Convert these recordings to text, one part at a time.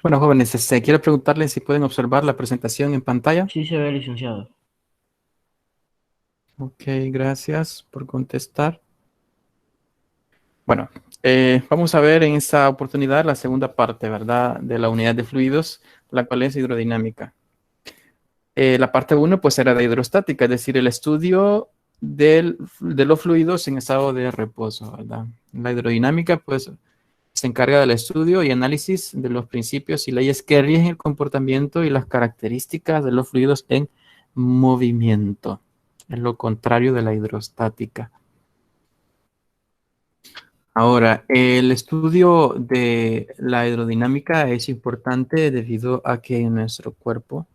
Bueno, jóvenes, quiero preguntarles si pueden observar la presentación en pantalla. Sí se ve, licenciado. Ok, gracias por contestar. Bueno, vamos a ver en esta oportunidad la segunda parte, ¿verdad? De la unidad de fluidos, la cual es hidrodinámica. La parte uno, pues, era de hidrostática, es decir, el estudio de los fluidos en estado de reposo, ¿verdad? La hidrodinámica, pues, se encarga del estudio y análisis de los principios y leyes que rigen el comportamiento y las características de los fluidos en movimiento. Es lo contrario de la hidrostática. Ahora, el estudio de la aerodinámica es importante debido a que en nuestro cuerpo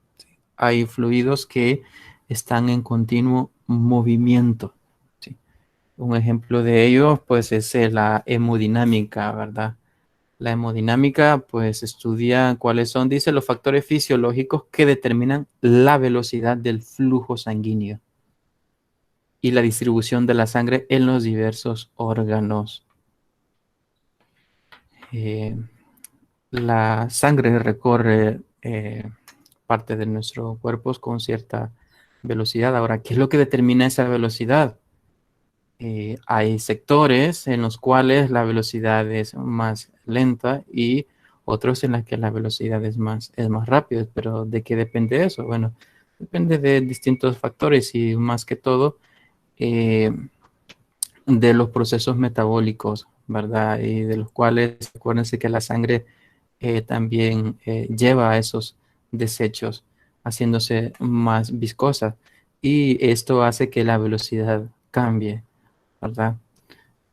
hay fluidos que están en continuo movimiento. ¿Sí? Un ejemplo de ello, pues, es la hemodinámica, ¿verdad? La hemodinámica, pues, estudia cuáles son, dice, los factores fisiológicos que determinan la velocidad del flujo sanguíneo y la distribución de la sangre en los diversos órganos. Eh, la sangre recorre parte de nuestro cuerpo con cierta velocidad. Ahora, ¿qué es lo que determina esa velocidad? Hay sectores en los cuales la velocidad es más lenta y otros en los que la velocidad es más rápida. Pero ¿de qué depende eso? Bueno, depende de distintos factores y más que todo eh, de los procesos metabólicos, ¿verdad? Y de los cuales, acuérdense que la sangre también lleva a esos desechos, haciéndose más viscosa. Y esto hace que la velocidad cambie, ¿verdad?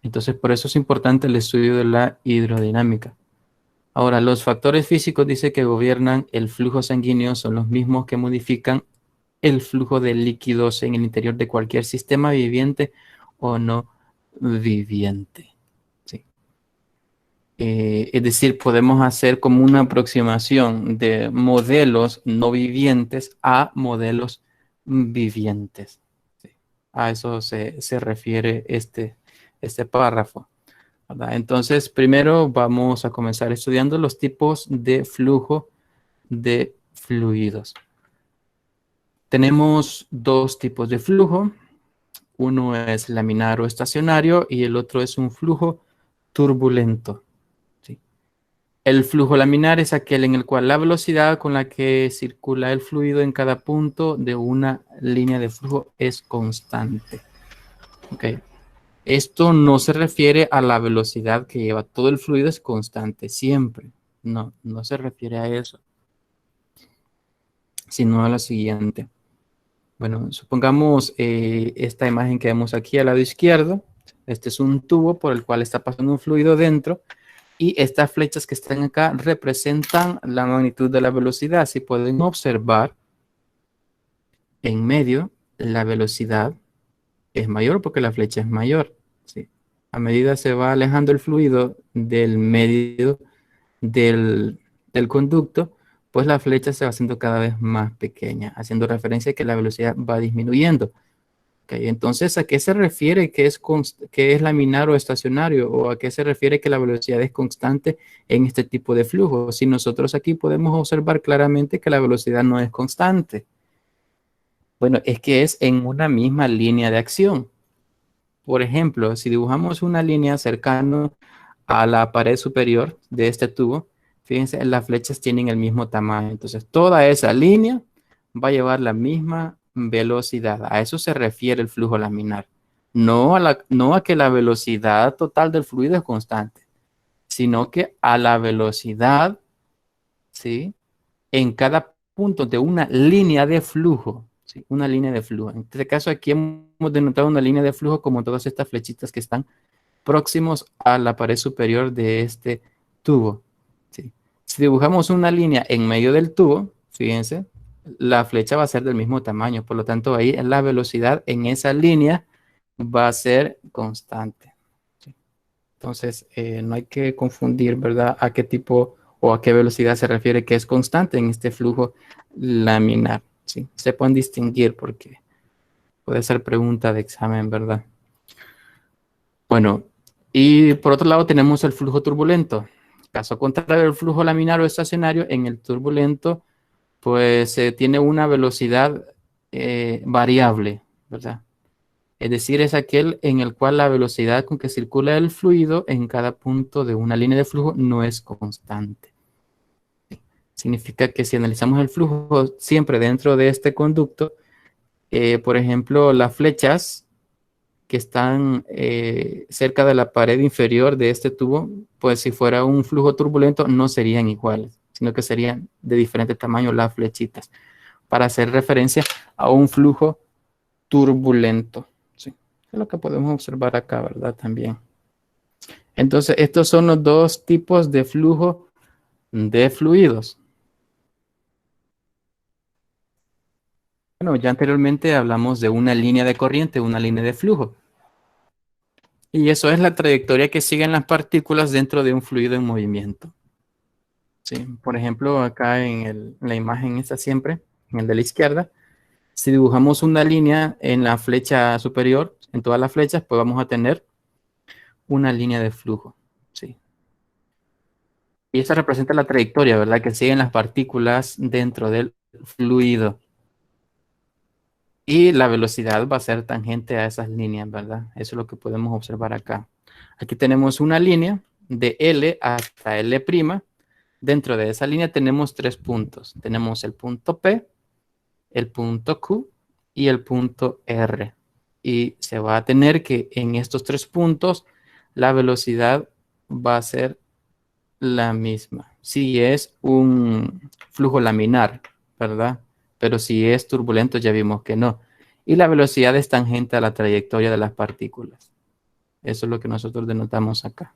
Entonces, por eso es importante el estudio de la hidrodinámica. Ahora, los factores físicos dice que gobiernan el flujo sanguíneo son los mismos que modifican el flujo de líquidos en el interior de cualquier sistema viviente o no viviente. ¿Sí? Es decir, podemos hacer como una aproximación de modelos no vivientes a modelos vivientes. ¿Sí? A eso se refiere este párrafo, ¿verdad? Entonces, primero vamos a comenzar estudiando los tipos de flujo de fluidos. Tenemos dos tipos de flujo. Uno es laminar o estacionario y el otro es un flujo turbulento. ¿Sí? El flujo laminar es aquel en el cual la velocidad con la que circula el fluido en cada punto de una línea de flujo es constante. ¿Okay? Esto no se refiere a la velocidad que lleva todo el fluido, es constante siempre. No, no se refiere a eso, sino a la siguiente. Bueno, supongamos esta imagen que vemos aquí al lado izquierdo. Este es un tubo por el cual está pasando un fluido dentro y estas flechas que están acá representan la magnitud de la velocidad. Si pueden observar, en medio la velocidad es mayor porque la flecha es mayor. ¿Sí? A medida se va alejando el fluido del medio del conducto, pues la flecha se va haciendo cada vez más pequeña, haciendo referencia a que la velocidad va disminuyendo. Okay, entonces, ¿a qué se refiere que es laminar o estacionario? ¿O a qué se refiere que la velocidad es constante en este tipo de flujo? Si nosotros aquí podemos observar claramente que la velocidad no es constante. Bueno, es que es en una misma línea de acción. Por ejemplo, si dibujamos una línea cercana a la pared superior de este tubo, fíjense, las flechas tienen el mismo tamaño. Entonces, toda esa línea va a llevar la misma velocidad. A eso se refiere el flujo laminar. No a que la velocidad total del fluido es constante, sino que a la velocidad, ¿sí? En cada punto de una línea de flujo, ¿sí? Una línea de flujo. En este caso, aquí hemos denotado una línea de flujo como todas estas flechitas que están próximos a la pared superior de este tubo. ¿Sí? Si dibujamos una línea en medio del tubo, fíjense, la flecha va a ser del mismo tamaño, por lo tanto ahí la velocidad en esa línea va a ser constante. ¿Sí? Entonces, no hay que confundir, ¿verdad? A qué tipo o a qué velocidad se refiere que es constante en este flujo laminar. ¿Sí? Se pueden distinguir porque puede ser pregunta de examen, ¿verdad? Bueno, y por otro lado tenemos el flujo turbulento. Caso contrario, el flujo laminar o estacionario, en el turbulento, pues tiene una velocidad variable, ¿verdad? Es decir, es aquel en el cual la velocidad con que circula el fluido en cada punto de una línea de flujo no es constante. Significa que si analizamos el flujo siempre dentro de este conducto, por ejemplo, las flechas que están cerca de la pared inferior de este tubo, pues si fuera un flujo turbulento no serían iguales, sino que serían de diferente tamaño las flechitas, para hacer referencia a un flujo turbulento. ¿Sí? Es lo que podemos observar acá, ¿verdad? También. Entonces, estos son los dos tipos de flujo de fluidos. Bueno, ya anteriormente hablamos de una línea de corriente, una línea de flujo. Y eso es la trayectoria que siguen las partículas dentro de un fluido en movimiento. Sí, por ejemplo, acá en la imagen está siempre, en el de la izquierda, si dibujamos una línea en la flecha superior, en todas las flechas, pues vamos a tener una línea de flujo. Sí. Y esa representa la trayectoria, ¿verdad? Que siguen las partículas dentro del fluido. Y la velocidad va a ser tangente a esas líneas, ¿verdad? Eso es lo que podemos observar acá. Aquí tenemos una línea de L hasta L'. Dentro de esa línea tenemos tres puntos. Tenemos el punto P, el punto Q y el punto R. Y se va a tener que en estos tres puntos la velocidad va a ser la misma. Si es un flujo laminar, ¿verdad? Pero si es turbulento ya vimos que no. Y la velocidad es tangente a la trayectoria de las partículas. Eso es lo que nosotros denotamos acá.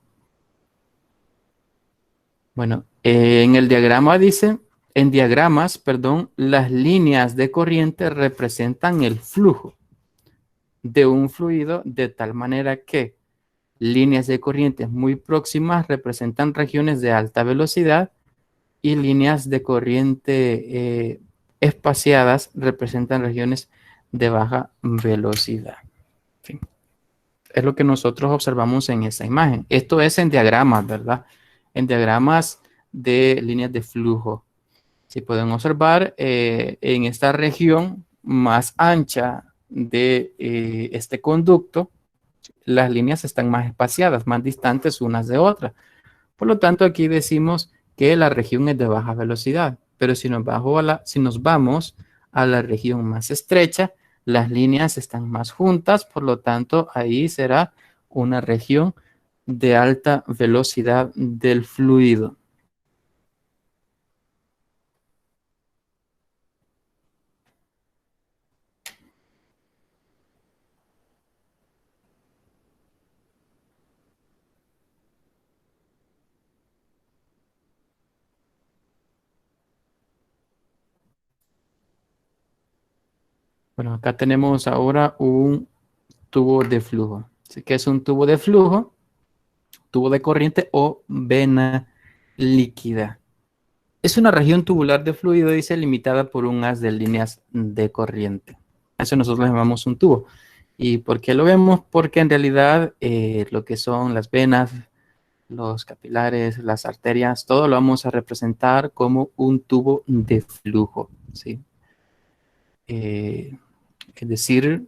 Bueno, en el diagrama dice, en diagramas, perdón, las líneas de corriente representan el flujo de un fluido de tal manera que líneas de corriente muy próximas representan regiones de alta velocidad y líneas de corriente espaciadas representan regiones de baja velocidad. En fin, es lo que nosotros observamos en esa imagen. Esto es en diagramas, ¿verdad? En diagramas de líneas de flujo. Si pueden observar, en esta región más ancha de este conducto, las líneas están más espaciadas, más distantes unas de otras. Por lo tanto, aquí decimos que la región es de baja velocidad, pero si nos vamos a la región más estrecha, las líneas están más juntas, por lo tanto, ahí será una región de alta velocidad del fluido. Bueno, acá tenemos ahora un tubo de flujo. Así que es un tubo de flujo, tubo de corriente o vena líquida. Es una región tubular de fluido, dice, limitada por un haz de líneas de corriente. Eso nosotros le llamamos un tubo. ¿Y por qué lo vemos? Porque en realidad lo que son las venas, los capilares, las arterias, todo lo vamos a representar como un tubo de flujo, ¿sí? Es decir,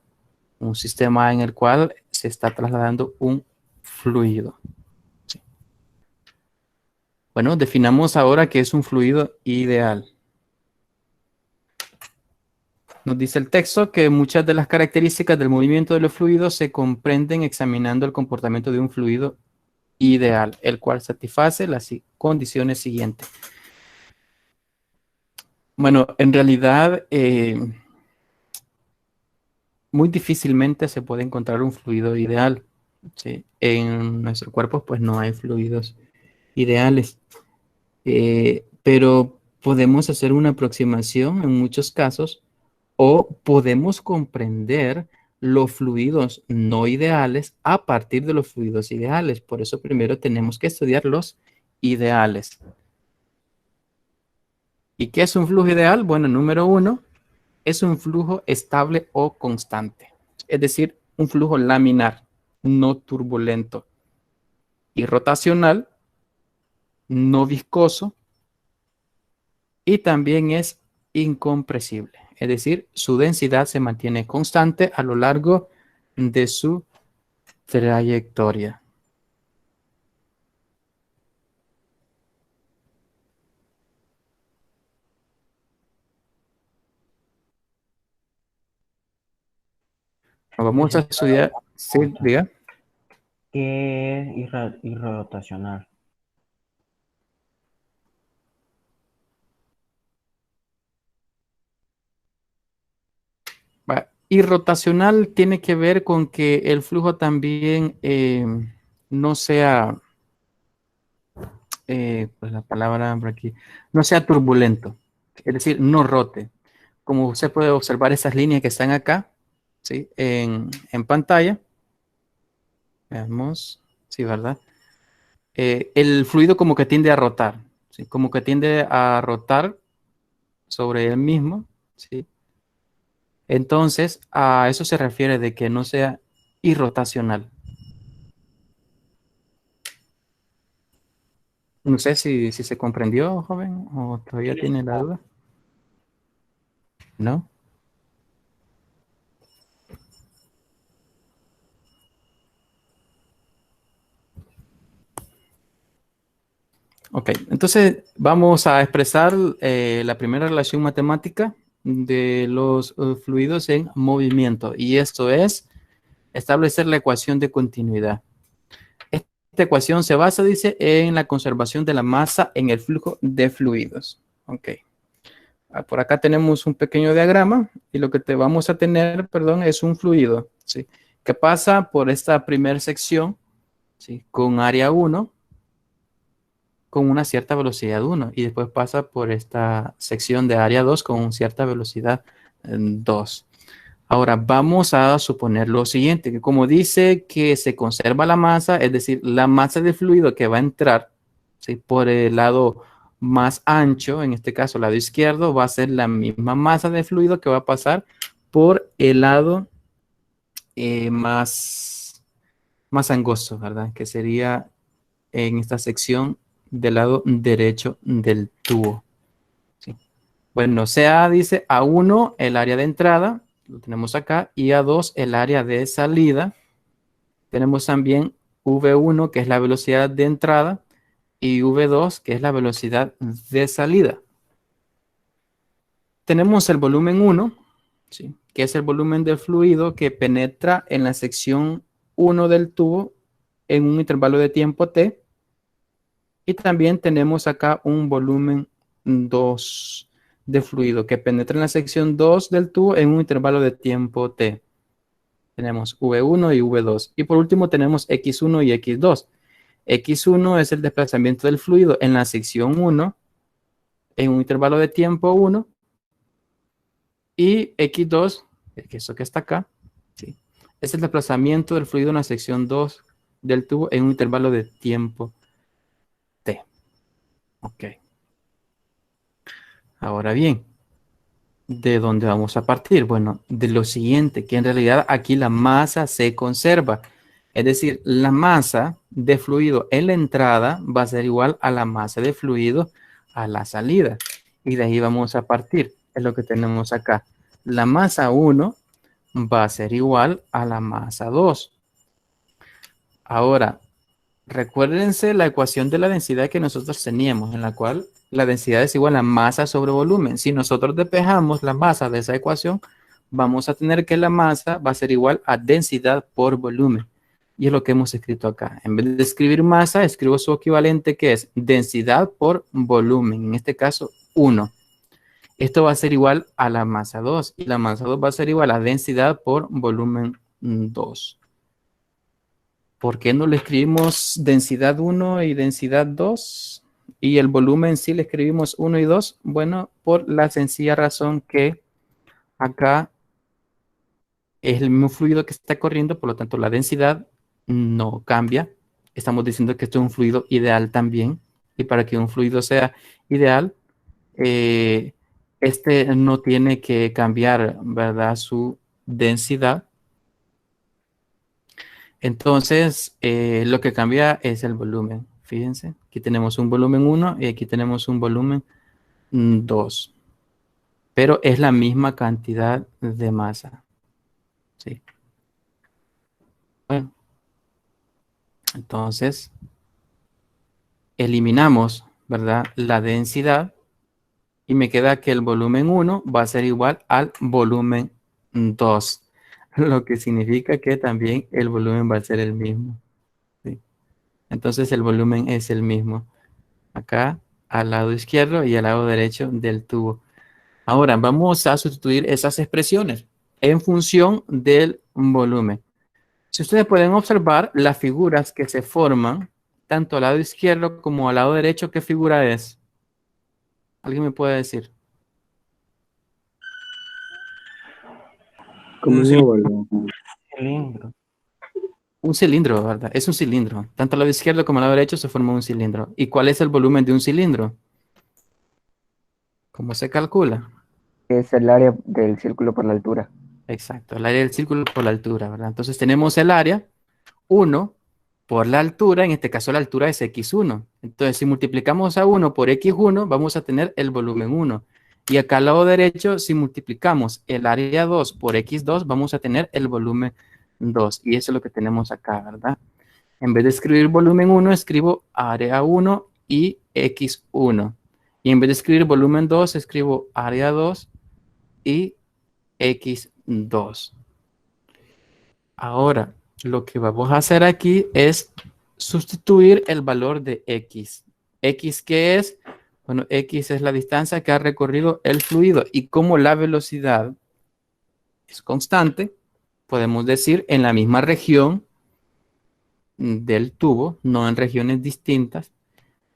un sistema en el cual se está trasladando un fluido. ¿Sí? Bueno, definamos ahora qué es un fluido ideal. Nos dice el texto que muchas de las características del movimiento de los fluidos se comprenden examinando el comportamiento de un fluido ideal, el cual satisface las condiciones siguientes. Bueno, en realidad muy difícilmente se puede encontrar un fluido ideal. ¿Sí? En nuestro cuerpo pues no hay fluidos ideales, pero podemos hacer una aproximación en muchos casos o podemos comprender los fluidos no ideales a partir de los fluidos ideales. Por eso primero tenemos que estudiar los ideales. ¿Y qué es un flujo ideal? Bueno, número uno, es un flujo estable o constante. Es decir, un flujo laminar, no turbulento y rotacional no viscoso y también es incompresible. Es decir, su densidad se mantiene constante a lo largo de su trayectoria. Vamos a Licenciado, estudiar, sí, pregunta. diga. ¿Qué es irrotacional? Y rotacional tiene que ver con que el flujo también no sea, pues la palabra por aquí, no sea turbulento, es decir, no rote. Como usted puede observar esas líneas que están acá, ¿sí? En pantalla, veamos, sí, ¿verdad? El fluido como que tiende a rotar, ¿sí? Como que tiende a rotar sobre él mismo, ¿sí? Entonces, a eso se refiere de que no sea irrotacional. No sé si se comprendió, joven, o todavía Sí, tiene la licenciado. duda. ¿No? Ok, entonces vamos a expresar la primera relación matemática de los fluidos en movimiento, y esto es establecer la ecuación de continuidad. Esta ecuación se basa, dice, en la conservación de la masa en el flujo de fluidos. Ok. Por acá tenemos un pequeño diagrama y lo que te vamos a tener, perdón, es un fluido, ¿sí? Que pasa por esta primera sección, ¿sí? Con área 1, con una cierta velocidad 1, y después pasa por esta sección de área 2 con cierta velocidad 2. Ahora vamos a suponer lo siguiente, que como dice que se conserva la masa, es decir, la masa de fluido que va a entrar, ¿sí? Por el lado más ancho, en este caso el lado izquierdo, va a ser la misma masa de fluido que va a pasar por el lado más angosto, ¿verdad? Que sería en esta sección del lado derecho del tubo. ¿Sí? Bueno, CA dice A1 el área de entrada, lo tenemos acá, y A2 el área de salida. Tenemos también V1 que es la velocidad de entrada y V2 que es la velocidad de salida. Tenemos el volumen 1, ¿sí? Que es el volumen del fluido que penetra en la sección 1 del tubo en un intervalo de tiempo t. Y también tenemos acá un volumen 2 de fluido que penetra en la sección 2 del tubo en un intervalo de tiempo t. Tenemos V1 y V2. Y por último tenemos X1 y X2. X1 es el desplazamiento del fluido en la sección 1 en un intervalo de tiempo 1. Y X2, que es eso que está acá, ¿sí? Es el desplazamiento del fluido en la sección 2 del tubo en un intervalo de tiempo t. Ok. Ahora bien, ¿de dónde vamos a partir? Bueno, de lo siguiente, que en realidad aquí la masa se conserva. Es decir, la masa de fluido en la entrada va a ser igual a la masa de fluido a la salida. Y de ahí vamos a partir. Es lo que tenemos acá. La masa 1 va a ser igual a la masa 2. Ahora, recuérdense la ecuación de la densidad que nosotros teníamos, en la cual la densidad es igual a masa sobre volumen. Si nosotros despejamos la masa de esa ecuación, vamos a tener que la masa va a ser igual a densidad por volumen. Y es lo que hemos escrito acá. En vez de escribir masa, escribo su equivalente, que es densidad por volumen. En este caso, 1. Esto va a ser igual a la masa 2. Y la masa 2 va a ser igual a densidad por volumen 2. ¿Por qué no le escribimos densidad 1 y densidad 2? Y el volumen sí le escribimos 1 y 2. Bueno, por la sencilla razón que acá es el mismo fluido que está corriendo, por lo tanto la densidad no cambia. Estamos diciendo que esto es un fluido ideal también. Y para que un fluido sea ideal, eh, este no tiene que cambiar, ¿verdad? Su densidad. Entonces, lo que cambia es el volumen. Fíjense Aquí tenemos un volumen 1 y aquí tenemos un volumen 2. Pero es la misma cantidad de masa. ¿Sí? Bueno, entonces eliminamos, ¿verdad?, la densidad y me queda que el volumen 1 va a ser igual al volumen 2, lo que significa que también el volumen va a ser el mismo. ¿Sí? Entonces el volumen es el mismo. Acá al lado izquierdo y al lado derecho del tubo. Ahora vamos a sustituir esas expresiones en función del volumen. Si ustedes pueden observar las figuras que se forman, tanto al lado izquierdo como al lado derecho, ¿qué figura es? ¿Alguien me puede decir? Como Un un cilindro. óvalo. Cilindro. Un cilindro, ¿verdad? Es un cilindro. Tanto al lado izquierdo como al lado derecho se forma un cilindro. ¿Y cuál es el volumen de un cilindro? ¿Cómo se calcula? Es el área del círculo por la altura. Exacto, el área del círculo por la altura, ¿verdad? Entonces tenemos el área 1 por la altura, en este caso la altura es x1. Entonces si multiplicamos a 1 por x1, vamos a tener el volumen 1. Y acá al lado derecho, si multiplicamos el área 2 por x2, vamos a tener el volumen 2. Y eso es lo que tenemos acá, ¿verdad? En vez de escribir volumen 1, escribo área 1 y x1. Y en vez de escribir volumen 2, escribo área 2 y x2. Ahora, lo que vamos a hacer aquí es sustituir el valor de x. ¿X qué es? Bueno, x es la distancia que ha recorrido el fluido. Y como la velocidad es constante, podemos decir en la misma región del tubo, no en regiones distintas.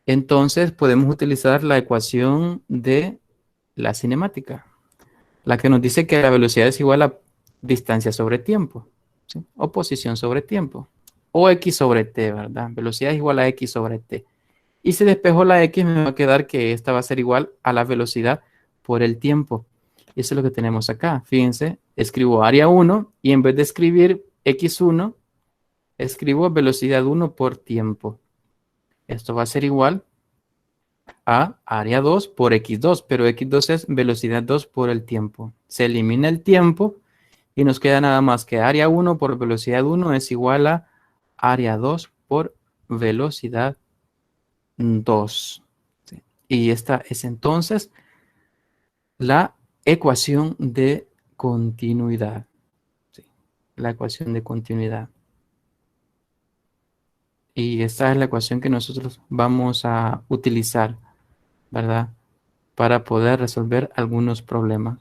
Entonces podemos utilizar la ecuación de la cinemática, la que nos dice que la velocidad es igual a distancia sobre tiempo, ¿sí? O posición sobre tiempo, o x sobre t, ¿verdad? Velocidad es igual a x sobre t. Y si despejo la x, me va a quedar que esta va a ser igual a la velocidad por el tiempo. Y eso es lo que tenemos acá. Fíjense, escribo área 1 y en vez de escribir x1, escribo velocidad 1 por tiempo. Esto va a ser igual a área 2 por x2, pero x2 es velocidad 2 por el tiempo. Se elimina el tiempo y nos queda nada más que área 1 por velocidad 1 es igual a área 2 por velocidad 2. ¿Sí? Y esta es entonces la ecuación de continuidad. ¿Sí? La ecuación de continuidad. Y esta es la ecuación que nosotros vamos a utilizar, ¿verdad?, para poder resolver algunos problemas.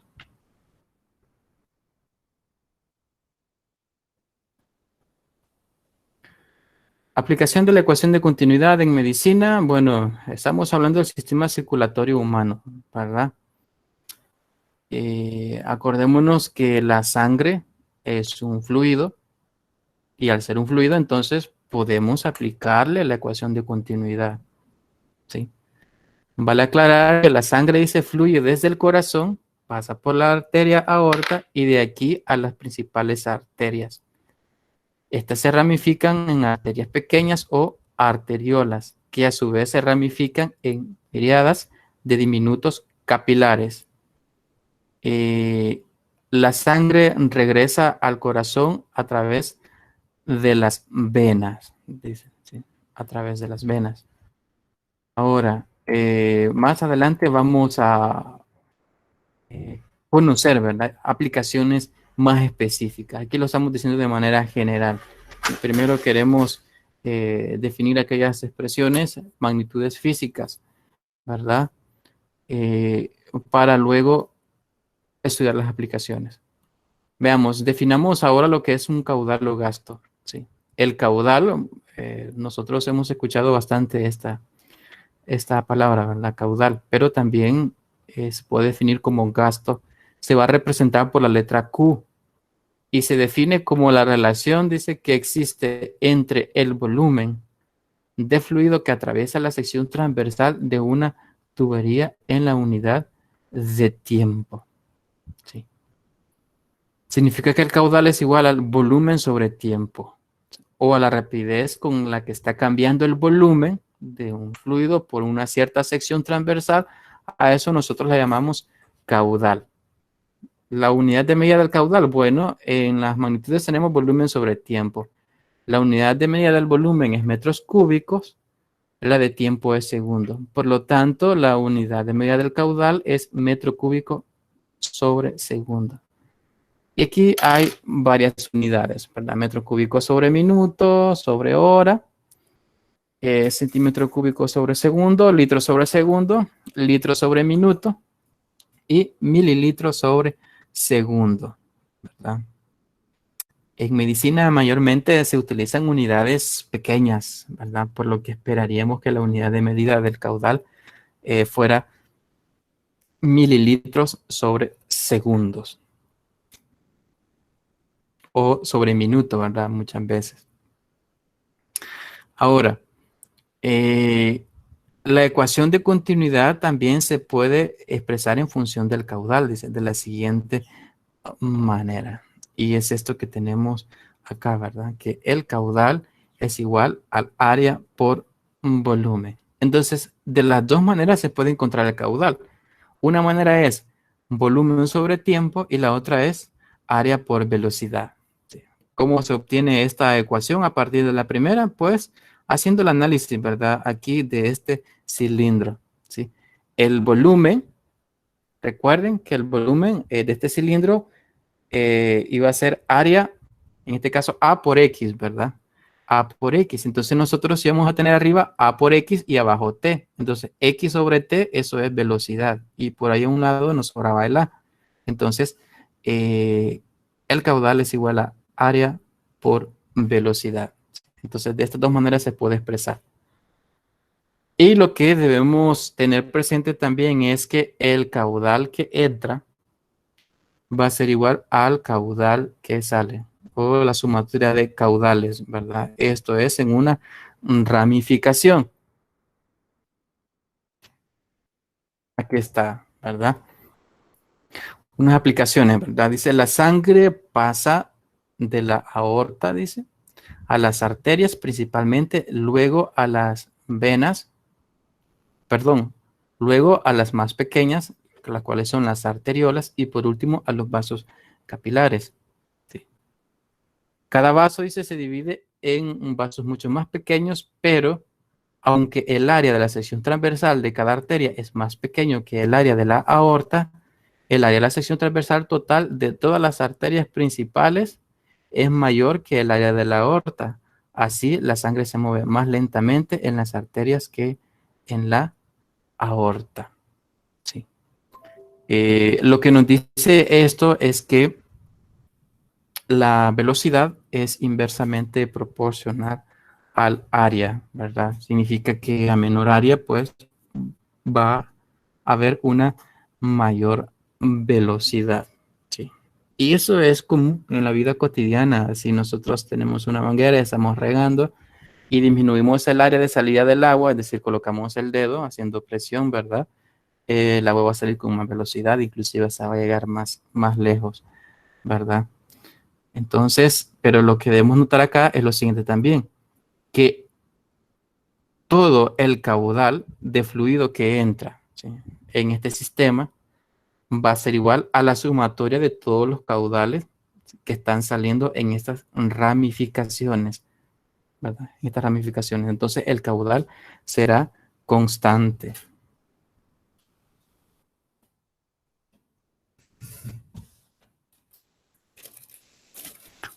Aplicación de la ecuación de continuidad en medicina. Bueno, estamos hablando del sistema circulatorio humano, ¿verdad? Acordémonos que la sangre es un fluido y al ser un fluido, entonces podemos aplicarle la ecuación de continuidad, ¿sí? Vale aclarar que la sangre dice fluye desde el corazón, pasa por la arteria aorta y de aquí a las principales arterias. Estas se ramifican en arterias pequeñas o arteriolas, que a su vez se ramifican en miriadas de diminutos capilares. La sangre regresa al corazón a través de las venas, dice, ¿sí? A través de las venas. Ahora, más adelante vamos a conocer, ¿verdad?, aplicaciones más específicas. Aquí lo estamos diciendo de manera general. Primero queremos definir aquellas expresiones, magnitudes físicas, ¿verdad? Para luego estudiar las aplicaciones. Veamos, definamos ahora lo que es un caudal o gasto, ¿sí? El caudal, nosotros hemos escuchado bastante esta palabra, ¿verdad? Caudal, pero también se puede definir como gasto. Se va a representar por la letra Q y se define como la relación, dice, que existe entre el volumen de fluido que atraviesa la sección transversal de una tubería en la unidad de tiempo. ¿Sí? Significa que el caudal es igual al volumen sobre tiempo o a la rapidez con la que está cambiando el volumen de un fluido por una cierta sección transversal, a eso nosotros le llamamos caudal. La unidad de medida del caudal, bueno, en las magnitudes tenemos volumen sobre tiempo. La unidad de medida del volumen es metros cúbicos, la de tiempo es segundo. Por lo tanto, la unidad de medida del caudal es metro cúbico sobre segundo. Y aquí hay varias unidades, ¿verdad? Metro cúbico sobre minuto, sobre hora, centímetro cúbico sobre segundo, litro sobre minuto y mililitro sobre segundo, ¿verdad? En medicina mayormente se utilizan unidades pequeñas, ¿verdad? Por lo que esperaríamos que la unidad de medida del caudal fuera mililitros sobre segundos o sobre minuto, ¿verdad? Muchas veces. Ahora, la ecuación de continuidad también se puede expresar en función del caudal, dice, de la siguiente manera. Y es esto que tenemos acá, ¿verdad? Que el caudal es igual al área por volumen. Entonces, de las dos maneras se puede encontrar el caudal. Una manera es volumen sobre tiempo y la otra es área por velocidad. ¿Sí? ¿Cómo se obtiene esta ecuación a partir de la primera? Pues haciendo el análisis, ¿verdad? Aquí de este cilindro, ¿sí? El volumen, recuerden que el volumen de este cilindro iba a ser área, en este caso A por X, ¿verdad? A por X. Entonces nosotros íbamos a tener arriba A por X y abajo T. Entonces X sobre T, eso es velocidad. Y por ahí a un lado nos sobraba el A. Entonces el caudal es igual a área por velocidad. Entonces de estas dos maneras se puede expresar. Y lo que debemos tener presente también es que el caudal que entra va a ser igual al caudal que sale, o la sumatoria de caudales, ¿verdad? Esto es en una ramificación. Aquí está, ¿verdad? Unas aplicaciones, ¿verdad? Dice, la sangre pasa de la aorta, dice, a las arterias principalmente, luego a las venas, perdón, luego a las más pequeñas, las cuales son las arteriolas, y por último a los vasos capilares. ¿Sí? Cada vaso, dice, se divide en vasos mucho más pequeños, pero aunque el área de la sección transversal de cada arteria es más pequeño que el área de la aorta, el área de la sección transversal total de todas las arterias principales es mayor que el área de la aorta. Así, la sangre se mueve más lentamente en las arterias que en la aorta. Sí. Lo que nos dice esto es que la velocidad es inversamente proporcional al área, ¿verdad? Significa que a menor área, pues, va a haber una mayor velocidad, ¿sí? Y eso es común en la vida cotidiana. Si nosotros tenemos una manguera, estamos regando y disminuimos el área de salida del agua, es decir, colocamos el dedo haciendo presión, ¿verdad? El agua va a salir con más velocidad, inclusive se va a llegar más lejos, ¿verdad? Entonces, pero lo que debemos notar acá es lo siguiente también, que todo el caudal de fluido que entra, ¿sí?, en este sistema va a ser igual a la sumatoria de todos los caudales que están saliendo en estas ramificaciones, ¿verdad? Estas ramificaciones. Entonces, el caudal será constante.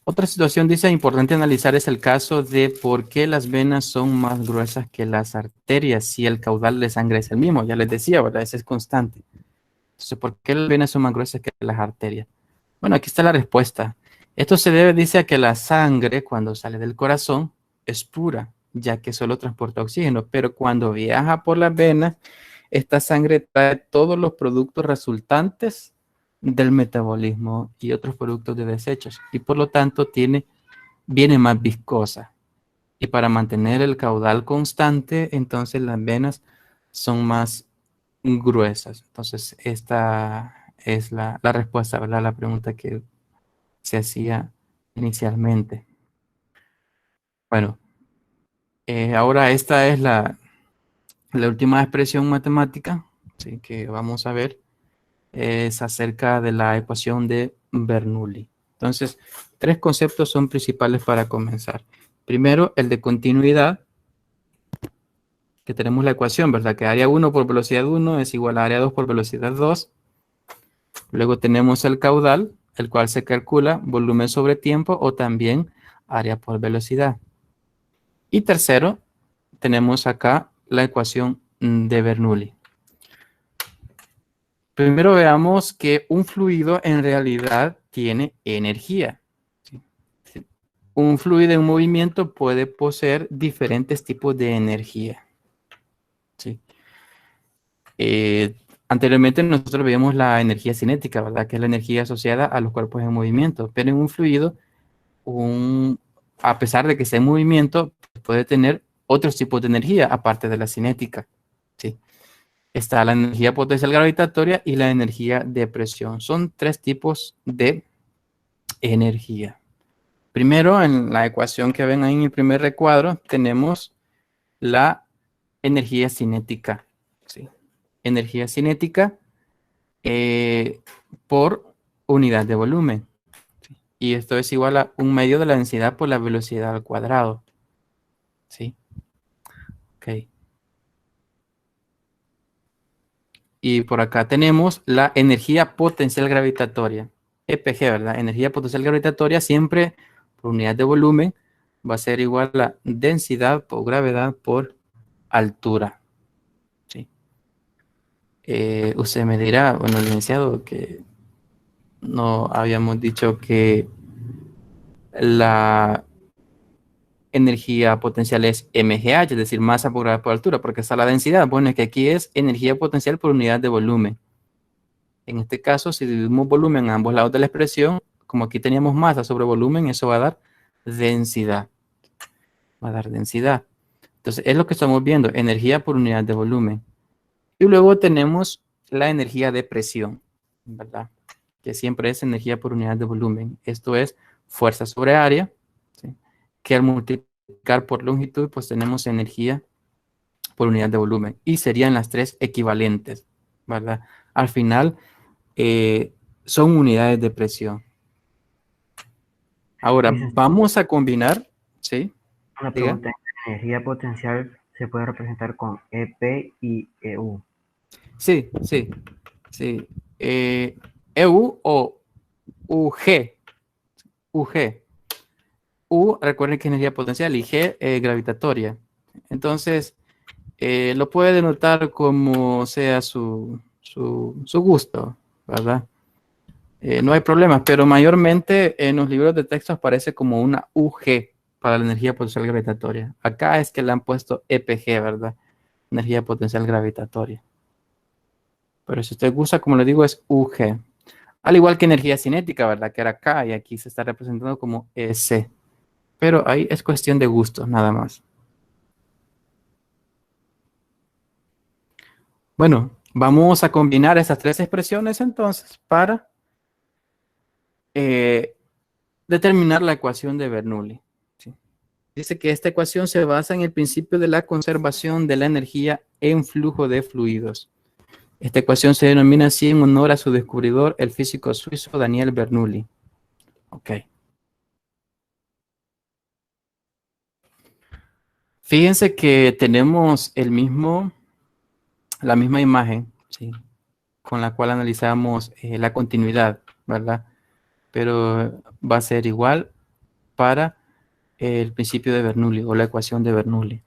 Otra situación, dice, importante analizar es el caso de por qué las venas son más gruesas que las arterias si el caudal de sangre es el mismo. Ya les decía, ¿verdad? Ese es constante. Entonces, ¿por qué las venas son más gruesas que las arterias? Bueno, aquí está la respuesta. Esto se debe, dice, a que la sangre cuando sale del corazón es pura, ya que solo transporta oxígeno, pero cuando viaja por las venas, esta sangre trae todos los productos resultantes del metabolismo y otros productos de desechos, y por lo tanto viene más viscosa. Y para mantener el caudal constante, entonces las venas son más gruesas. Entonces, esta es la respuesta, ¿verdad? La pregunta que se hacía inicialmente. Bueno, ahora esta es La última expresión matemática, ¿sí?, que vamos a ver es acerca de la ecuación de Bernoulli. Entonces, tres conceptos son principales para comenzar. Primero, el de continuidad, que tenemos la ecuación, ¿verdad? Que área 1 por velocidad 1 es igual a área 2 por velocidad 2. Luego tenemos el caudal, el cual se calcula volumen sobre tiempo o también área por velocidad. Y tercero, tenemos acá la ecuación de Bernoulli. Primero veamos que un fluido en realidad tiene energía. ¿Sí? Un fluido en movimiento puede poseer diferentes tipos de energía. ¿Sí? Anteriormente nosotros veíamos la energía cinética, ¿verdad? Que es la energía asociada a los cuerpos en movimiento. Pero en un fluido, a pesar de que esté en movimiento, puede tener otros tipos de energía aparte de la cinética. ¿Sí? Está la energía potencial gravitatoria y la energía de presión. Son tres tipos de energía. Primero, en la ecuación que ven ahí en el primer recuadro, tenemos la energía cinética. ¿Sí? Energía cinética por unidad de volumen. ¿Sí? Y esto es igual a 1/2 de la densidad por la velocidad al cuadrado. ¿Sí? Ok. Y por acá tenemos la energía potencial gravitatoria. EPG, ¿verdad? Energía potencial gravitatoria siempre por unidad de volumen va a ser igual a la densidad por gravedad por altura. ¿Sí? Usted me dirá, bueno, licenciado, que no habíamos dicho que la energía potencial es MGH, es decir, masa por gravedad por altura, porque está la densidad. Bueno, es que aquí es energía potencial por unidad de volumen. En este caso, si dividimos volumen a ambos lados de la expresión, como aquí teníamos masa sobre volumen, eso va a dar densidad. Va a dar densidad. Entonces, es lo que estamos viendo, energía por unidad de volumen. Y luego tenemos la energía de presión, ¿verdad? Que siempre es energía por unidad de volumen. Esto es fuerza sobre área, ¿sí?, que al multiplicar por longitud, pues tenemos energía por unidad de volumen. Y serían las tres equivalentes, ¿verdad? Al final, son unidades de presión. Ahora, vamos a combinar, ¿sí? Una Diga. pregunta, ¿la energía potencial se puede representar con EP y EU? Sí, sí, sí. EU o UG. UG. U, recuerden que es energía potencial y G, gravitatoria. Entonces, lo puede denotar como sea su gusto, ¿verdad? No hay problema, pero mayormente en los libros de texto aparece como una UG para la energía potencial gravitatoria. Acá es que le han puesto EPG, ¿verdad? Energía potencial gravitatoria. Pero si usted gusta, como le digo, es UG. Al igual que energía cinética, ¿verdad? Que era K y aquí se está representando como EC. Pero ahí es cuestión de gusto, nada más. Bueno, vamos a combinar esas tres expresiones entonces para determinar la ecuación de Bernoulli. ¿Sí? Dice que esta ecuación se basa en el principio de la conservación de la energía en flujo de fluidos. Esta ecuación se denomina así en honor a su descubridor, el físico suizo Daniel Bernoulli. Ok. Fíjense que tenemos la misma imagen, ¿sí?, con la cual analizamos la continuidad, ¿verdad? Pero va a ser igual para el principio de Bernoulli o la ecuación de Bernoulli.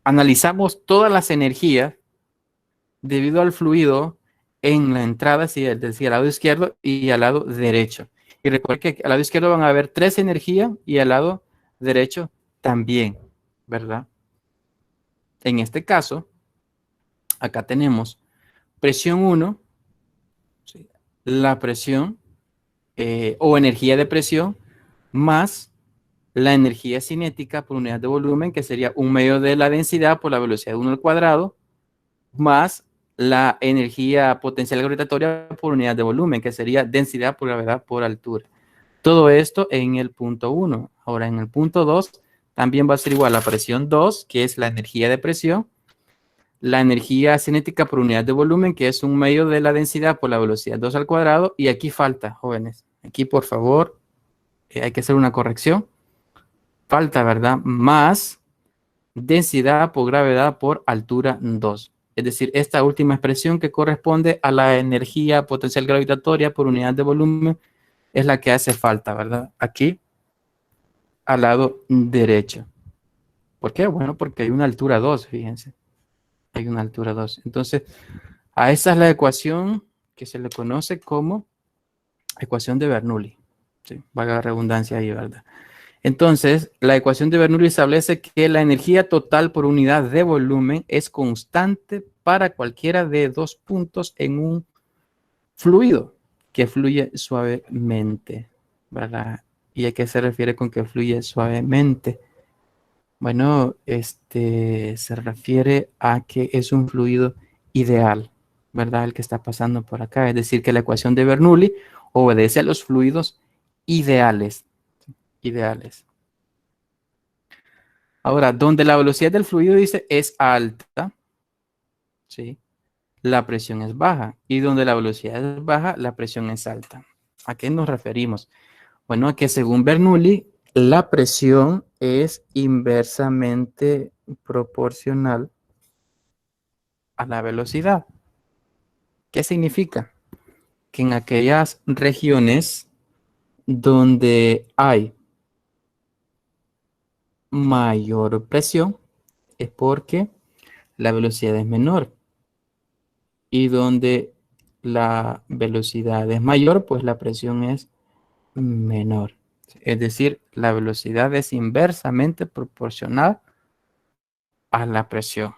Analizamos todas las energías debido al fluido en la entrada, es decir, al lado izquierdo y al lado derecho. Y recuerden que al lado izquierdo van a haber tres energías y al lado derecho también, ¿verdad? En este caso, acá tenemos presión 1, ¿sí?, la presión o energía de presión más la energía cinética por unidad de volumen, que sería 1/2 de la densidad por la velocidad 1 al cuadrado, más la energía potencial gravitatoria por unidad de volumen, que sería densidad por gravedad por altura. Todo esto en el punto 1. Ahora, en el punto 2 también va a ser igual a presión 2, que es la energía de presión, la energía cinética por unidad de volumen, que es un medio de la densidad por la velocidad 2 al cuadrado, y aquí falta, jóvenes. Aquí, por favor, hay que hacer una corrección. Falta, ¿verdad? Más densidad por gravedad por altura 2. Es decir, esta última expresión que corresponde a la energía potencial gravitatoria por unidad de volumen es la que hace falta, ¿verdad? Aquí, al lado derecho. ¿Por qué? Bueno, porque hay una altura 2, fíjense. Hay una altura 2. Entonces, a esa es la ecuación que se le conoce como ecuación de Bernoulli. Sí, valga la redundancia ahí, ¿verdad? Entonces, la ecuación de Bernoulli establece que la energía total por unidad de volumen es constante para cualquiera de dos puntos en un fluido que fluye suavemente, ¿verdad? ¿Y a qué se refiere con que fluye suavemente? Bueno, se refiere a que es un fluido ideal, ¿verdad? El que está pasando por acá. Es decir, que la ecuación de Bernoulli obedece a los fluidos ideales. Ideales. Ahora, donde la velocidad del fluido dice es alta, ¿sí? La presión es baja. Y donde la velocidad es baja, la presión es alta. ¿A qué nos referimos? Bueno, a que según Bernoulli, la presión es inversamente proporcional a la velocidad. ¿Qué significa? Que en aquellas regiones donde hay mayor presión es porque la velocidad es menor. Y donde la velocidad es mayor, pues la presión es menor. Es decir, la velocidad es inversamente proporcional a la presión.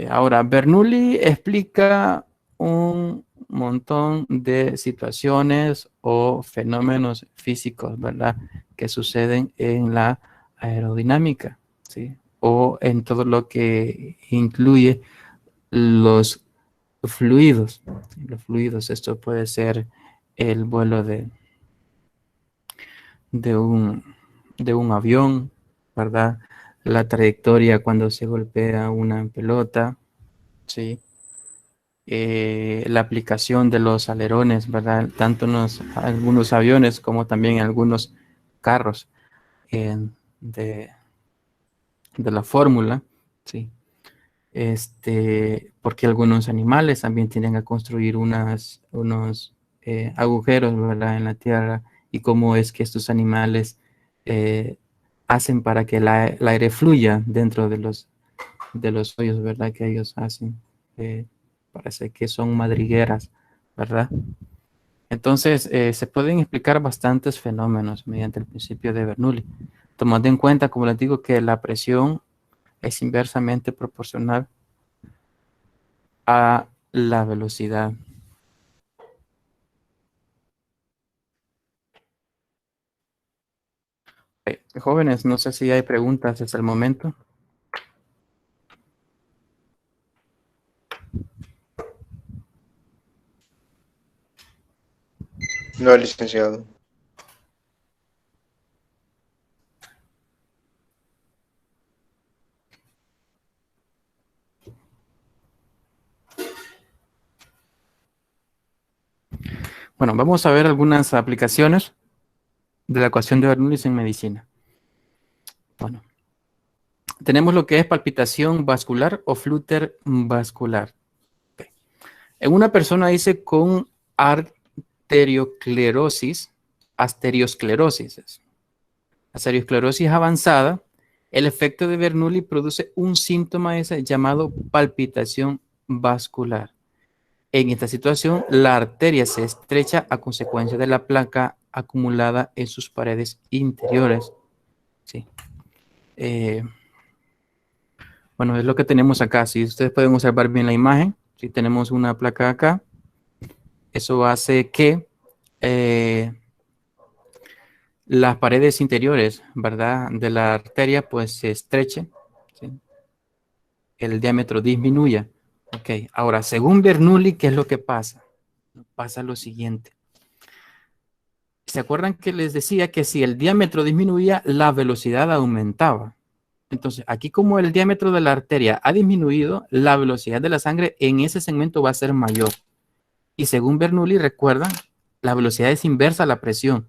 Ahora, Bernoulli explica un montón de situaciones o fenómenos físicos, ¿verdad? Que suceden en la aerodinámica, ¿sí? O en todo lo que incluye los fluidos. Los fluidos, esto puede ser el vuelo de un, de un avión, ¿verdad? La trayectoria cuando se golpea una pelota, ¿sí? La aplicación de los alerones, ¿verdad? Tanto en algunos aviones como también en algunos carros de, de la fórmula, ¿sí? Porque algunos animales también tienden a construir unos agujeros, ¿verdad? En la tierra, y cómo es que estos animales hacen para que el aire fluya dentro de los hoyos, ¿verdad? Que ellos hacen. Parece que son madrigueras, ¿verdad? Entonces, se pueden explicar bastantes fenómenos mediante el principio de Bernoulli, tomando en cuenta, como les digo, que la presión es inversamente proporcional a la velocidad. Jóvenes, no sé si hay preguntas hasta el momento. No, licenciado. Bueno, vamos a ver algunas aplicaciones de la ecuación de Bernoulli en medicina. Bueno, tenemos lo que es palpitación vascular o flúter vascular. Okay. En una persona dice con arteriosclerosis avanzada, el efecto de Bernoulli produce un síntoma ese llamado palpitación vascular. En esta situación, la arteria se estrecha a consecuencia de la placa acumulada en sus paredes interiores. Sí. Bueno, es lo que tenemos acá. Si ustedes pueden observar bien la imagen, si tenemos una placa acá, eso hace que las paredes interiores, ¿verdad? De la arteria, pues se estrechen, ¿sí? El diámetro disminuya. Ok, ahora, según Bernoulli, ¿qué es lo que pasa? Pasa lo siguiente. ¿Se acuerdan que les decía que si el diámetro disminuía, la velocidad aumentaba? Entonces, aquí como el diámetro de la arteria ha disminuido, la velocidad de la sangre en ese segmento va a ser mayor. Y según Bernoulli, recuerdan, la velocidad es inversa a la presión.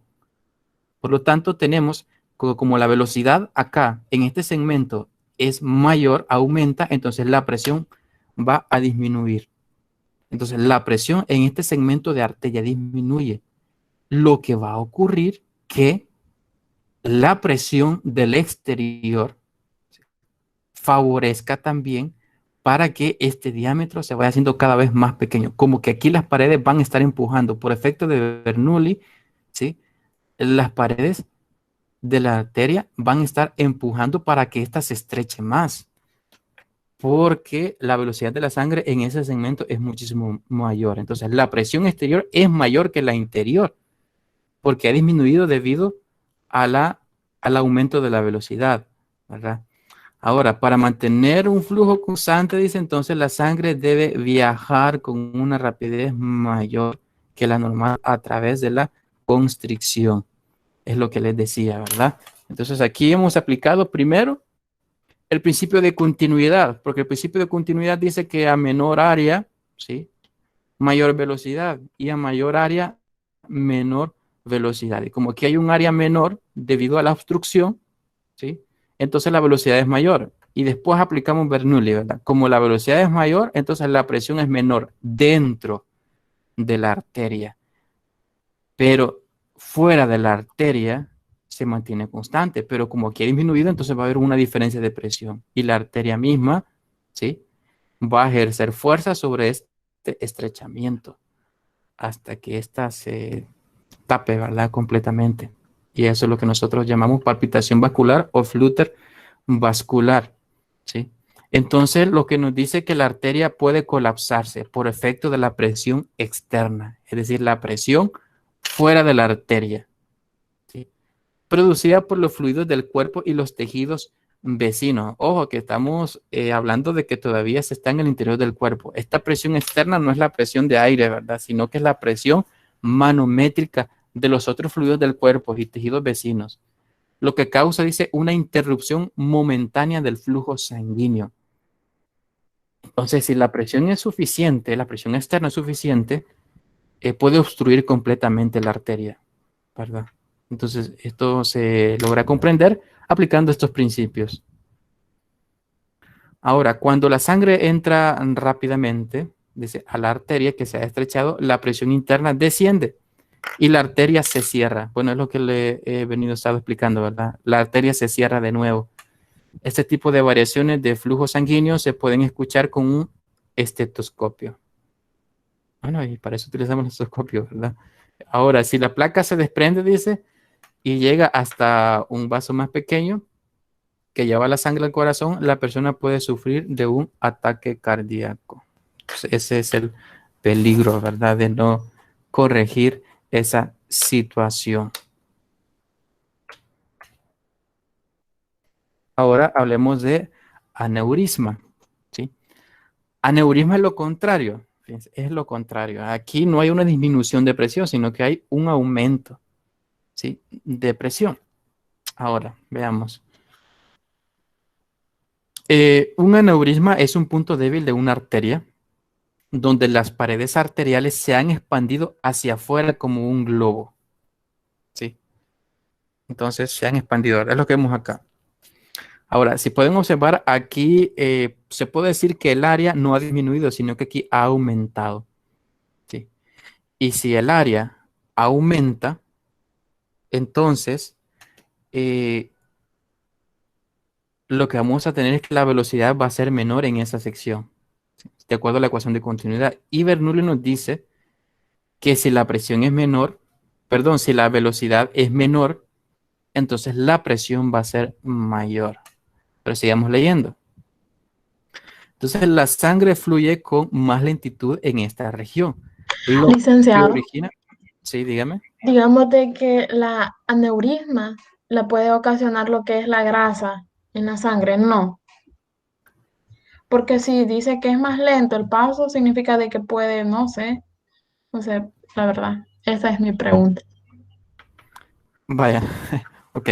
Por lo tanto, tenemos como la velocidad acá, en este segmento, es mayor, aumenta, entonces la presión va a disminuir. Entonces, la presión en este segmento de arteria disminuye. Lo que va a ocurrir que la presión del exterior favorezca también para que este diámetro se vaya haciendo cada vez más pequeño. Como que aquí las paredes van a estar empujando por efecto de Bernoulli, ¿sí? Las paredes de la arteria van a estar empujando para que ésta se estreche más, porque la velocidad de la sangre en ese segmento es muchísimo mayor. Entonces, la presión exterior es mayor que la interior, porque ha disminuido debido a al aumento de la velocidad, ¿verdad? Ahora, para mantener un flujo constante, dice entonces, la sangre debe viajar con una rapidez mayor que la normal a través de la constricción. Es lo que les decía, ¿verdad? Entonces, aquí hemos aplicado primero el principio de continuidad, porque el principio de continuidad dice que a menor área, ¿sí? Mayor velocidad, y a mayor área, menor velocidad. Y como aquí hay un área menor debido a la obstrucción, ¿sí? Entonces la velocidad es mayor. Y después aplicamos Bernoulli, ¿verdad? Como la velocidad es mayor, entonces la presión es menor dentro de la arteria. Pero fuera de la arteria se mantiene constante. Pero como aquí ha disminuido, entonces va a haber una diferencia de presión. Y la arteria misma, ¿sí? Va a ejercer fuerza sobre este estrechamiento hasta que ésta se tape, ¿verdad? Completamente. Y eso es lo que nosotros llamamos palpitación vascular o flúter vascular, ¿sí? Entonces, lo que nos dice que la arteria puede colapsarse por efecto de la presión externa, es decir, la presión fuera de la arteria, ¿sí? Producida por los fluidos del cuerpo y los tejidos vecinos. Ojo, que estamos hablando de que todavía se está en el interior del cuerpo. Esta presión externa no es la presión de aire, ¿verdad? Sino que es la presión manométrica de los otros fluidos del cuerpo y tejidos vecinos, lo que causa, dice, una interrupción momentánea del flujo sanguíneo. Entonces, si la presión es suficiente, la presión externa es suficiente, puede obstruir completamente la arteria, ¿verdad? Entonces, esto se logra comprender aplicando estos principios. Ahora, cuando la sangre entra rápidamente, dice, a la arteria que se ha estrechado, la presión interna desciende y la arteria se cierra. Bueno, es lo que le he venido estado explicando, ¿verdad? La arteria se cierra de nuevo. Este tipo de variaciones de flujo sanguíneo se pueden escuchar con un estetoscopio. Bueno, y para eso utilizamos el estetoscopio, ¿verdad? Ahora, si la placa se desprende, dice, y llega hasta un vaso más pequeño que lleva la sangre al corazón, la persona puede sufrir de un ataque cardíaco. Entonces, ese es el peligro, ¿verdad? De no corregir esa situación. Ahora hablemos de aneurisma, ¿sí? Aneurisma es lo contrario, fíjense, es lo contrario. Aquí no hay una disminución de presión, sino que hay un aumento, ¿sí? De presión. Ahora, veamos. Un aneurisma es un punto débil de una arteria donde las paredes arteriales se han expandido hacia afuera como un globo, ¿sí? Entonces se han expandido, es lo que vemos acá. Ahora, si pueden observar, aquí se puede decir que el área no ha disminuido, sino que aquí ha aumentado, ¿sí? Y si el área aumenta, entonces lo que vamos a tener es que la velocidad va a ser menor en esa sección, ¿sí? De acuerdo a la ecuación de continuidad. Y Bernoulli nos dice que si la presión es menor, perdón, si la velocidad es menor, entonces la presión va a ser mayor. Pero sigamos leyendo. Entonces la sangre fluye con más lentitud en esta región. Lo que Licenciado, origina, sí, dígame. digamos de que la aneurisma la puede ocasionar lo que es la grasa en la sangre, no. Porque si dice que es más lento el paso, significa de que puede, no sé, la verdad. Esa es mi pregunta. Vaya, ok.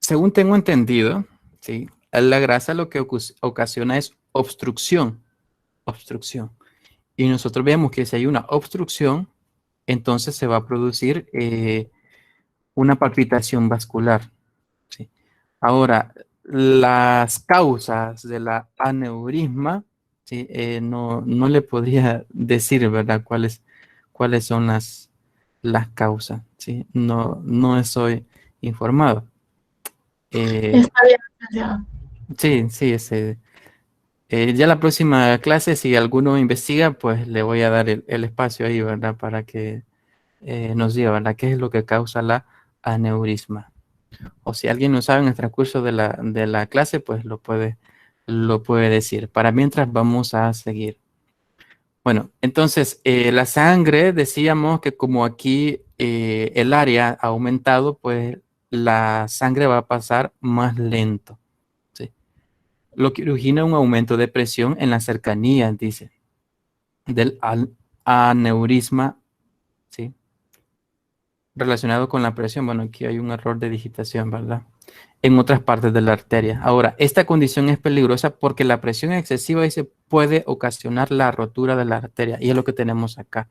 según tengo entendido, ¿sí? La grasa lo que ocasiona es obstrucción. Obstrucción. Y nosotros vemos que si hay una obstrucción, entonces se va a producir una palpitación vascular. ¿Sí? Ahora, las causas de la aneurisma, ¿sí? No le podría decir, ¿verdad? Cuáles son las causas, ¿sí? No estoy informado. Está bien, licenciado. Sí, sí, ya la próxima clase, si alguno investiga, pues le voy a dar el espacio ahí, ¿verdad? Para que nos diga, ¿verdad? ¿Qué es lo que causa la aneurisma? O si alguien no sabe en el transcurso de la clase, pues lo puede decir. Para mientras vamos a seguir. Bueno, entonces, la sangre, decíamos que como aquí el área ha aumentado, pues la sangre va a pasar más lento. ¿Sí? Lo que origina un aumento de presión en las cercanías, dice, del aneurisma, ¿sí? Relacionado con la presión. Bueno, aquí hay un error de digitación, ¿verdad? En otras partes de la arteria. Ahora, esta condición es peligrosa porque la presión excesiva dice, puede ocasionar la rotura de la arteria, y es lo que tenemos acá,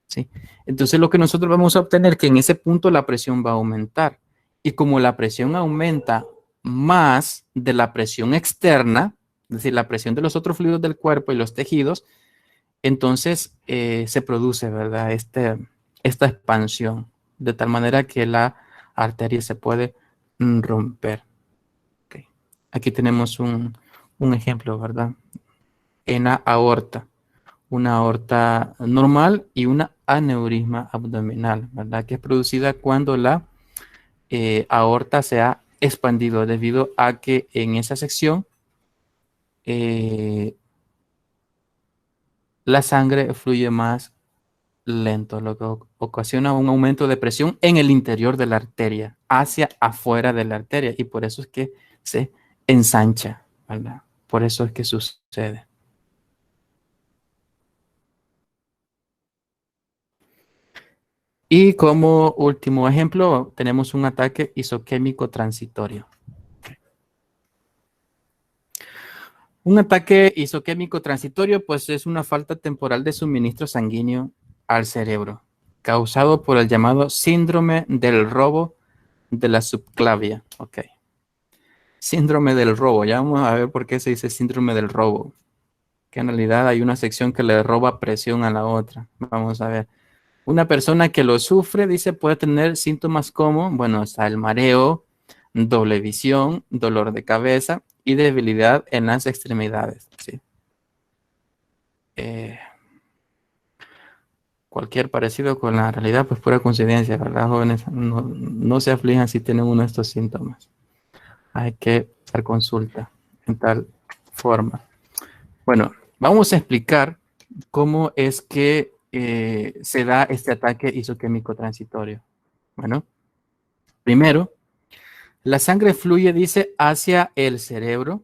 ¿sí? Entonces, lo que nosotros vamos a obtener es que en ese punto la presión va a aumentar, y como la presión aumenta más de la presión externa, es decir, la presión de los otros fluidos del cuerpo y los tejidos, entonces se produce, ¿verdad? Esta expansión, de tal manera que la arteria se puede romper. Okay. Aquí tenemos un ejemplo, ¿verdad? En la aorta, una aorta normal y una aneurisma abdominal, ¿verdad? Que es producida cuando la aorta se ha expandido debido a que en esa sección la sangre fluye más lento, lo que ocasiona un aumento de presión en el interior de la arteria, hacia afuera de la arteria, y por eso es que se ensancha, ¿verdad? Por eso es que sucede. Y como último ejemplo, tenemos un ataque isoquémico transitorio. Un ataque isoquémico transitorio, pues es una falta temporal de suministro sanguíneo al cerebro, causado por el llamado síndrome del robo de la subclavia. Ok. Síndrome del robo. Ya vamos a ver por qué se dice síndrome del robo. Que en realidad hay una sección que le roba presión a la otra. Vamos a ver. Una persona que lo sufre, dice, puede tener síntomas como, bueno, está el mareo, doble visión, dolor de cabeza y debilidad en las extremidades. ¿Sí? Cualquier parecido con la realidad, pues pura coincidencia, ¿verdad, jóvenes? No se aflijan si tienen uno de estos síntomas. Hay que dar consulta en tal forma. Bueno, vamos a explicar cómo es que se da este ataque isoquémico transitorio. Bueno, primero, la sangre fluye, dice, hacia el cerebro,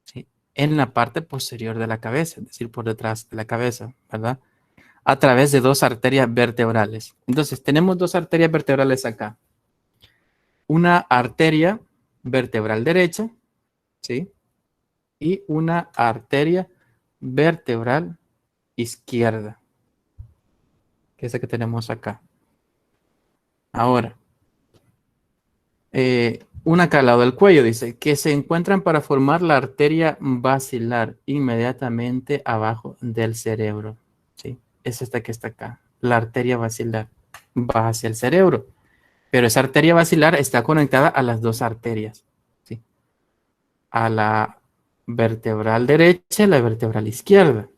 ¿sí? En la parte posterior de la cabeza, es decir, por detrás de la cabeza, ¿verdad? A través de dos arterias vertebrales. Entonces, tenemos dos arterias vertebrales acá. Una arteria vertebral derecha, ¿sí? Y una arteria vertebral izquierda, que es la que tenemos acá. Ahora, una acá al lado del cuello, dice, que se encuentran para formar la arteria basilar inmediatamente abajo del cerebro, ¿sí? Es esta que está acá, la arteria basilar, va hacia el cerebro, pero esa arteria basilar está conectada a las dos arterias, ¿sí? A la vertebral derecha y la vertebral izquierda.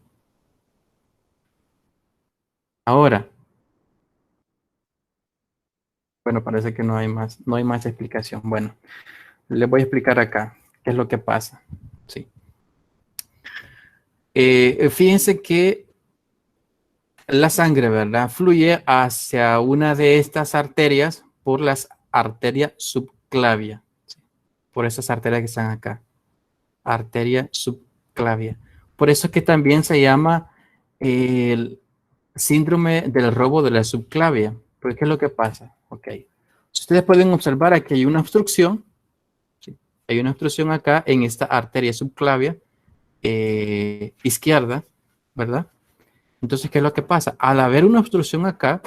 Ahora, bueno, parece que no hay más explicación. Bueno, les voy a explicar acá qué es lo que pasa. Sí. Fíjense que la sangre, ¿verdad? Fluye hacia una de estas arterias por las arterias subclavia. ¿Sí? Por esas arterias que están acá. Arteria subclavia. Por eso es que también se llama el síndrome del robo de la subclavia. Porque ¿qué es lo que pasa? Ok. Ustedes pueden observar aquí hay una obstrucción, Hay una obstrucción acá en esta arteria subclavia izquierda, ¿verdad? Entonces, ¿qué es lo que pasa? Al haber una obstrucción acá,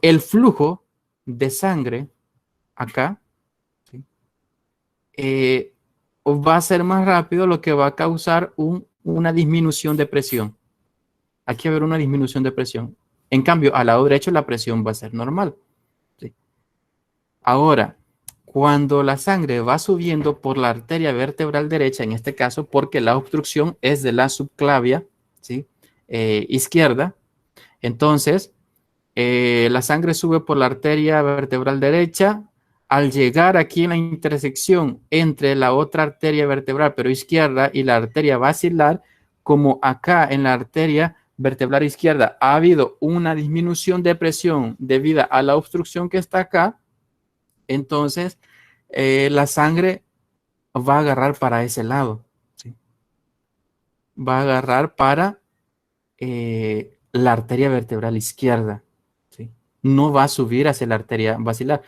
el flujo de sangre acá, ¿sí? Va a ser más rápido, lo que va a causar una disminución de presión. Aquí va a haber una disminución de presión. En cambio, al lado derecho la presión va a ser normal, ¿sí? Ahora, cuando la sangre va subiendo por la arteria vertebral derecha, en este caso, porque la obstrucción es de la subclavia, ¿sí? Izquierda, entonces la sangre sube por la arteria vertebral derecha. Al llegar aquí en la intersección entre la otra arteria vertebral, pero izquierda, y la arteria basilar, como acá en la arteria vertebral izquierda ha habido una disminución de presión debido a la obstrucción que está acá, entonces la sangre va a agarrar para ese lado, ¿sí? Va a agarrar para la arteria vertebral izquierda, ¿sí? No va a subir hacia la arteria basilar.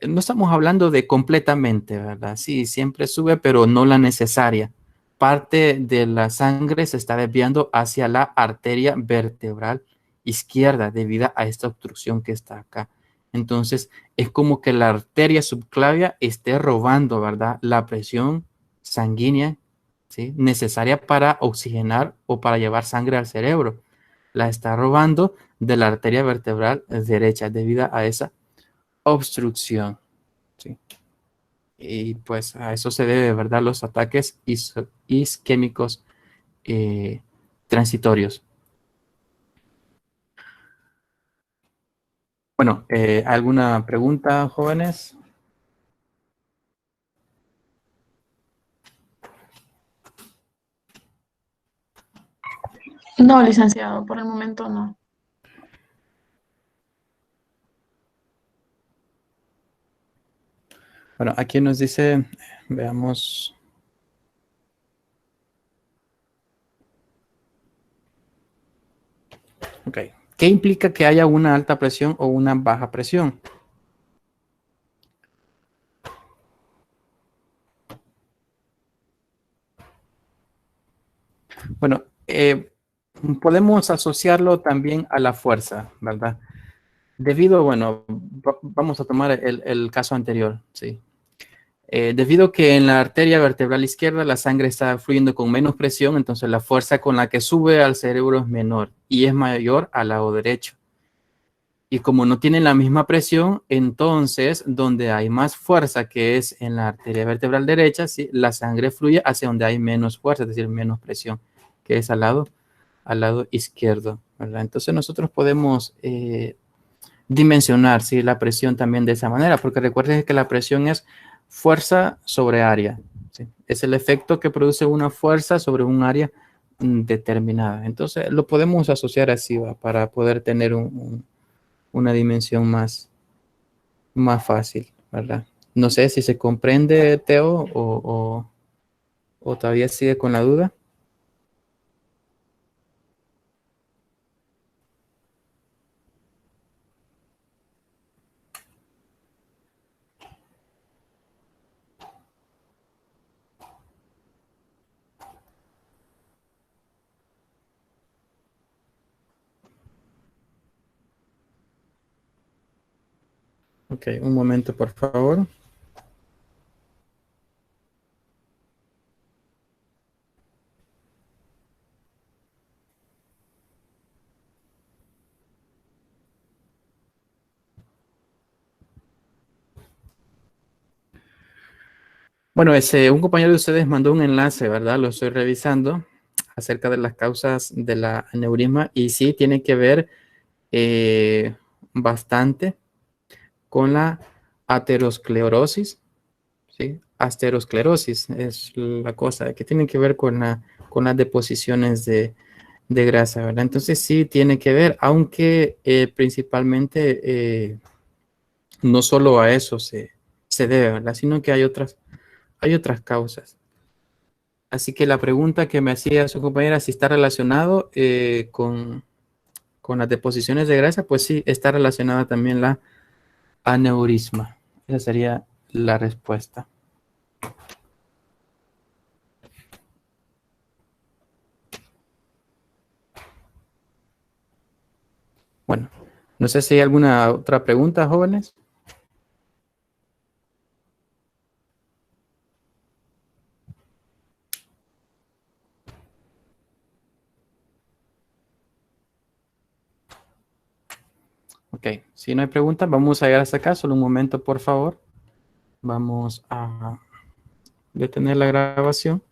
No estamos hablando de completamente, ¿verdad? Sí, siempre sube, pero no la necesaria. Parte de la sangre se está desviando hacia la arteria vertebral izquierda debido a esta obstrucción que está acá. Entonces, es como que la arteria subclavia esté robando, ¿verdad? La presión sanguínea, ¿sí? Necesaria para oxigenar o para llevar sangre al cerebro. La está robando de la arteria vertebral derecha debido a esa obstrucción, ¿sí? Y pues a eso se debe, ¿verdad? Los ataques isquémicos transitorios. Bueno, ¿alguna pregunta, jóvenes? No, licenciado, por el momento no. Bueno, aquí nos dice, veamos. Ok. ¿Qué implica que haya una alta presión o una baja presión? Bueno, podemos asociarlo también a la fuerza, ¿verdad? Debido, bueno, vamos a tomar el caso anterior, ¿sí? Debido a que en la arteria vertebral izquierda la sangre está fluyendo con menos presión, entonces la fuerza con la que sube al cerebro es menor y es mayor al lado derecho. Y como no tienen la misma presión, entonces donde hay más fuerza, que es en la arteria vertebral derecha, ¿sí? La sangre fluye hacia donde hay menos fuerza, es decir, menos presión, que es al lado izquierdo, ¿verdad? Entonces nosotros podemos dimensionar, ¿sí? La presión también de esa manera, porque recuerden que la presión es fuerza sobre área, ¿sí? Es el efecto que produce una fuerza sobre un área determinada. Entonces lo podemos asociar así, ¿va? Para poder tener una dimensión más fácil, ¿verdad? No sé si se comprende, Teo, o todavía sigue con la duda. Ok, un momento, por favor. Bueno, un compañero de ustedes mandó un enlace, ¿verdad? Lo estoy revisando acerca de las causas de la aneurisma y sí tiene que ver bastante con la aterosclerosis, ¿sí? Aterosclerosis es la cosa que tiene que ver con las deposiciones de grasa, ¿verdad? Entonces sí tiene que ver, aunque principalmente no solo a eso se debe, ¿verdad? Sino que hay otras causas. Así que la pregunta que me hacía su compañera, si está relacionado con las deposiciones de grasa, pues sí, está relacionada también la aneurisma. Esa sería la respuesta. Bueno, no sé si hay alguna otra pregunta, jóvenes. Ok, si no hay preguntas, vamos a llegar hasta acá. Solo un momento, por favor. Vamos a detener la grabación.